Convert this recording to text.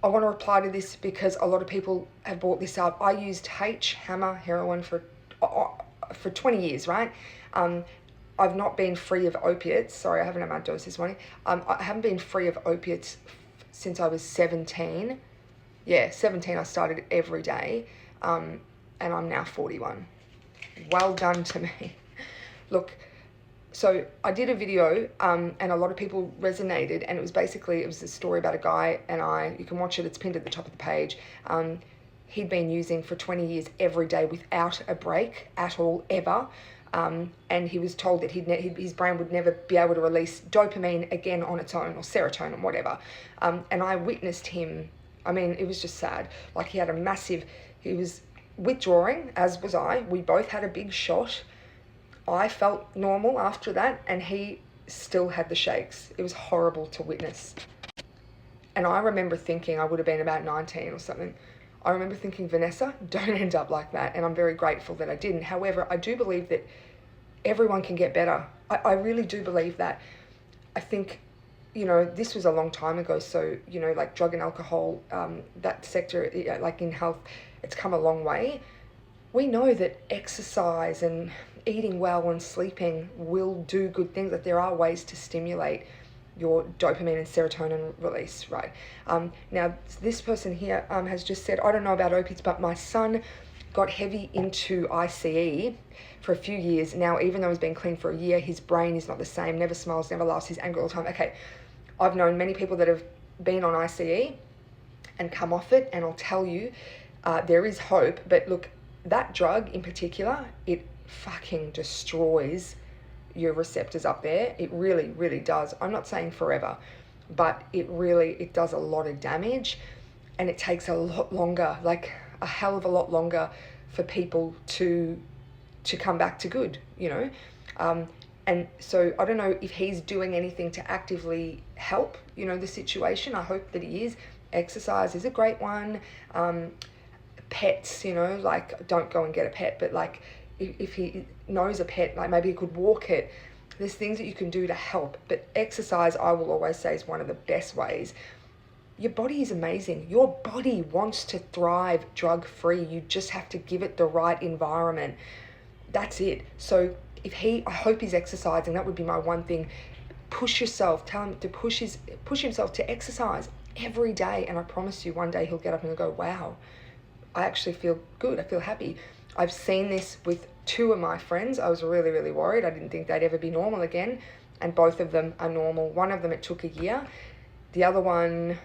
I want to reply to this because a lot of people have brought this up. I used Hammer heroin for 20 years, right? I've not been free of opiates. Sorry, I haven't had my dose this morning. I haven't been free of opiates since I was 17. Yeah, 17 I started every day, and I'm now 41. Well done to me. Look, so I did a video, and a lot of people resonated, and it was a story about a guy and you can watch it, it's pinned at the top of the page. He'd been using for 20 years every day without a break at all, ever. And he was told that his brain would never be able to release dopamine again on its own, or serotonin, whatever. And I witnessed him. I mean, it was just sad. Like, he was withdrawing, as was I. We both had a big shot. I felt normal after that, and he still had the shakes. It was horrible to witness. And I remember thinking, I would have been about 19 or something. I remember thinking, Vanessa, don't end up like that. And I'm very grateful that I didn't. However, I do believe that everyone can get better. I really do believe that. I think, this was a long time ago. So, like drug and alcohol, that sector, like in health, it's come a long way. We know that exercise and eating well and sleeping will do good things, that there are ways to stimulate your dopamine and serotonin release, right? Now, this person here has just said, I don't know about opiates, but my son got heavy into ICE for a few years. Now, even though he's been clean for a year, his brain is not the same, never smiles, never laughs, he's angry all the time. Okay, I've known many people that have been on ICE and come off it, and I'll tell you, there is hope. But look, that drug in particular, it fucking destroys your receptors up there. It really, really does. I'm not saying forever, but it does a lot of damage, and it takes a lot longer, like a hell of a lot longer, for people to come back to good, and so I don't know if he's doing anything to actively help, the situation. I hope that he is. Exercise is a great one. Pets, like, don't go and get a pet, but like, if he knows a pet, like maybe he could walk it. There's things that you can do to help, but exercise, I will always say, is one of the best ways. Your body is amazing. Your body wants to thrive drug-free. You just have to give it the right environment. That's it. So I hope he's exercising. That would be my one thing. Push yourself. Tell him to push himself to exercise every day, and I promise you, one day he'll get up and he'll go, wow, I actually feel good. I feel happy. I've seen this with 2 of my friends. I was really, really worried. I didn't think they'd ever be normal again. And both of them are normal. One of them, it took a year. The other one,